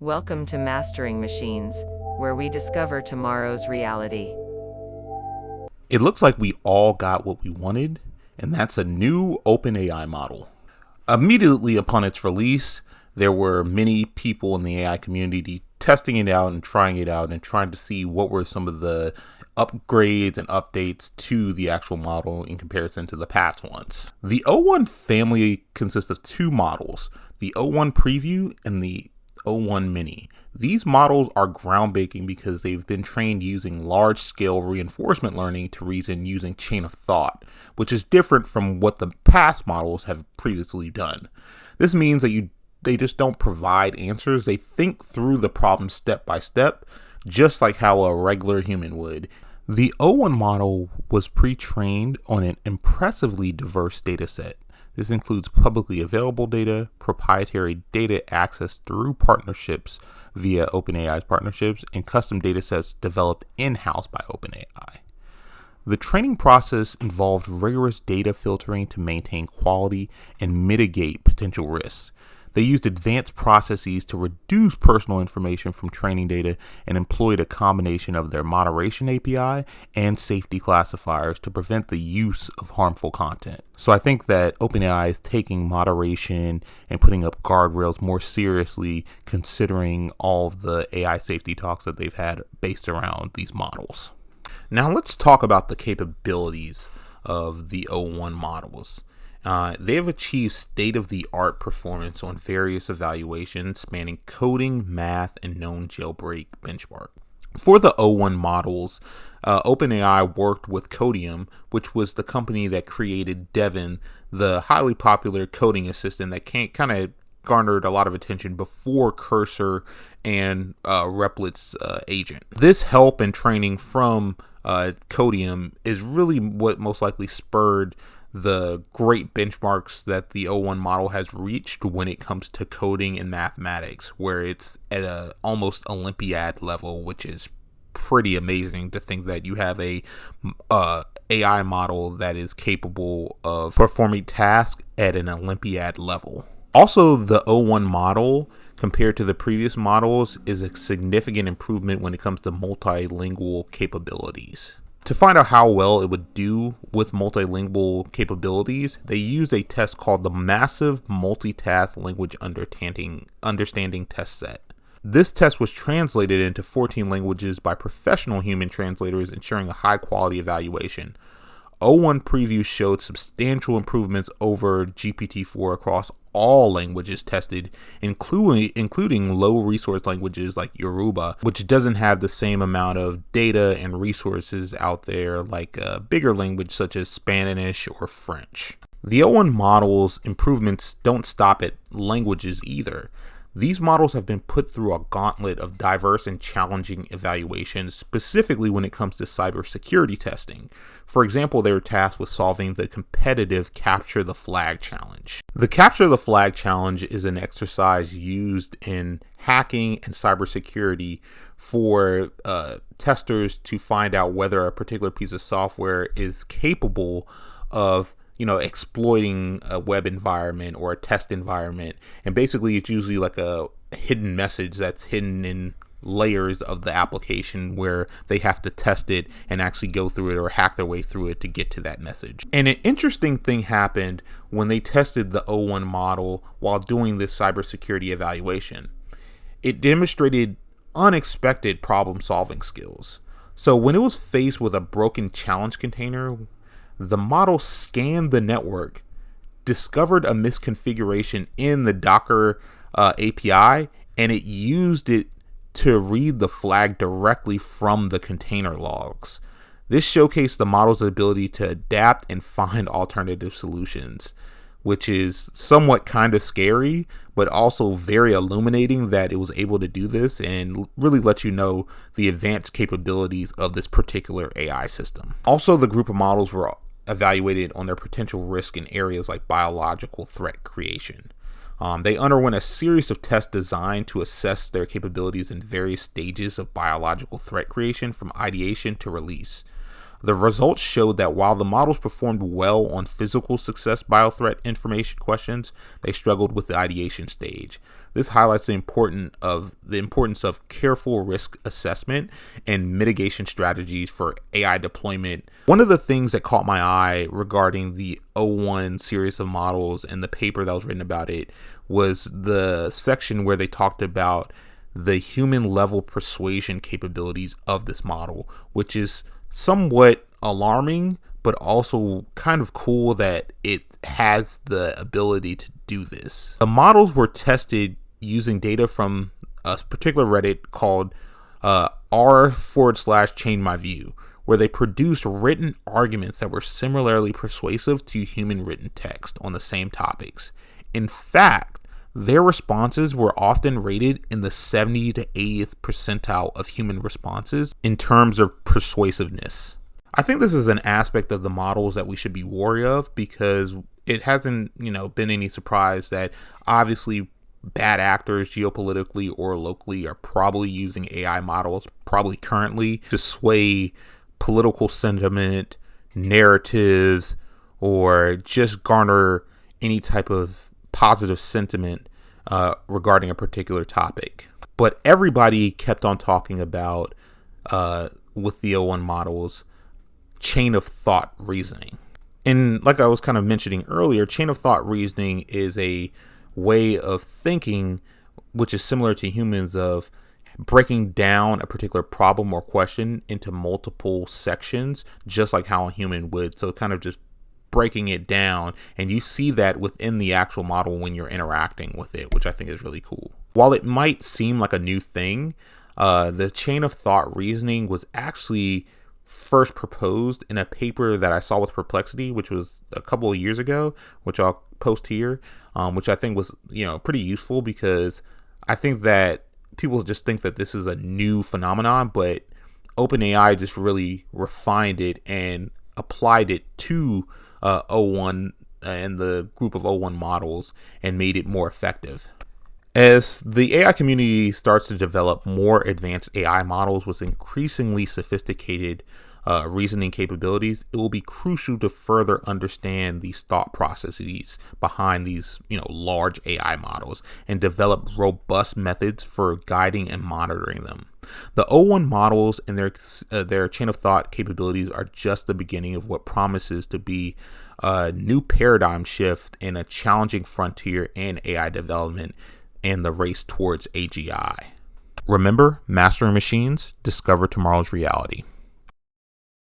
Welcome to Mastering Machines, where we discover tomorrow's reality. It looks like we all got what we wanted, and that's a new OpenAI model. Immediately upon its release, there were many people in the AI community testing it out and trying to see what were some of the upgrades and updates to the actual model in comparison to the past ones. The O1 family consists of two models, the O1 Preview and the O1 Mini. These models are groundbreaking because they've been trained using large-scale reinforcement learning to reason using chain of thought, which is different from what the past models have previously done. This means that they just don't provide answers. They think through the problem step by step, just like how a regular human would. The O1 model was pre-trained on an impressively diverse data set. This includes publicly available data, proprietary data accessed through partnerships via OpenAI's partnerships, and custom data sets developed in-house by OpenAI. The training process involved rigorous data filtering to maintain quality and mitigate potential risks. They used advanced processes to reduce personal information from training data and employed a combination of their moderation API and safety classifiers to prevent the use of harmful content. So I think that OpenAI is taking moderation and putting up guardrails more seriously, considering all of the AI safety talks that they've had based around these models. Now let's talk about the capabilities of the O1 models. They have achieved state-of-the-art performance on various evaluations spanning coding, math, and known jailbreak benchmark. For the O1 models, OpenAI worked with Codium, which was the company that created Devin, the highly popular coding assistant that kind of garnered a lot of attention before Cursor and Replic's agent. This help and training from Codium is really what most likely spurred the great benchmarks that the O1 model has reached when it comes to coding and mathematics, where it's at a almost Olympiad level, which is pretty amazing to think that you have a AI model that is capable of performing tasks at an Olympiad level. Also, the O1 model, compared to the previous models, is a significant improvement when it comes to multilingual capabilities. To find out how well it would do with multilingual capabilities, they used a test called the Massive Multitask Language Understanding Test Set. This test was translated into 14 languages by professional human translators, ensuring a high-quality evaluation. O1 Preview showed substantial improvements over GPT-4 across all languages tested, including low-resource languages like Yoruba, which doesn't have the same amount of data and resources out there like a bigger language such as Spanish or French. The O1 model's improvements don't stop at languages either. These models have been put through a gauntlet of diverse and challenging evaluations, specifically when it comes to cybersecurity testing. For example, they were tasked with solving the competitive Capture the Flag challenge. The Capture the Flag challenge is an exercise used in hacking and cybersecurity for testers to find out whether a particular piece of software is capable of exploiting a web environment or a test environment. And basically it's usually like a hidden message that's hidden in layers of the application where they have to test it and actually go through it or hack their way through it to get to that message. And an interesting thing happened when they tested the O1 model while doing this cybersecurity evaluation. It demonstrated unexpected problem solving skills. So when it was faced with a broken challenge container, the model scanned the network, discovered a misconfiguration in the Docker API, and it used it to read the flag directly from the container logs. This showcased the model's ability to adapt and find alternative solutions, which is somewhat kind of scary, but also very illuminating that it was able to do this and really let you know the advanced capabilities of this particular AI system. Also, the group of models were evaluated on their potential risk in areas like biological threat creation. They underwent a series of tests designed to assess their capabilities in various stages of biological threat creation from ideation to release. The results showed that while the models performed well on physical success biothreat information questions, they struggled with the ideation stage. This highlights the importance of careful risk assessment and mitigation strategies for AI deployment. One of the things that caught my eye regarding the O1 series of models and the paper that was written about it was the section where they talked about the human level persuasion capabilities of this model, which is somewhat alarming, but also kind of cool that it has the ability to do this. The models were tested using data from a particular Reddit called r/change my view, where they produced written arguments that were similarly persuasive to human written text on the same topics. In fact, their responses were often rated in the 70 to 80th percentile of human responses in terms of persuasiveness. I think this is an aspect of the models that we should be wary of, because it hasn't, been any surprise that obviously bad actors geopolitically or locally are probably using AI models, probably currently, to sway political sentiment, narratives, or just garner any type of positive sentiment regarding a particular topic. But everybody kept on talking about, with the O1 models, chain of thought reasoning. And like I was kind of mentioning earlier, chain of thought reasoning is a way of thinking which is similar to humans, of breaking down a particular problem or question into multiple sections, just like how a human would. So kind of just breaking it down, and you see that within the actual model when you're interacting with it, which I think is really cool. While it might seem like a new thing, the chain of thought reasoning was actually first proposed in a paper that I saw with Perplexity, which was a couple of years ago, which I'll post here, which I think was, pretty useful, because I think that people just think that this is a new phenomenon, but OpenAI just really refined it and applied it to O1 and the group of O1 models and made it more effective. As the AI community starts to develop more advanced AI models with increasingly sophisticated reasoning capabilities, it will be crucial to further understand these thought processes behind these, large AI models, and develop robust methods for guiding and monitoring them. The O1 models and their chain of thought capabilities are just the beginning of what promises to be a new paradigm shift and a challenging frontier in AI development and the race towards AGI. Remember, mastering machines, discover tomorrow's reality.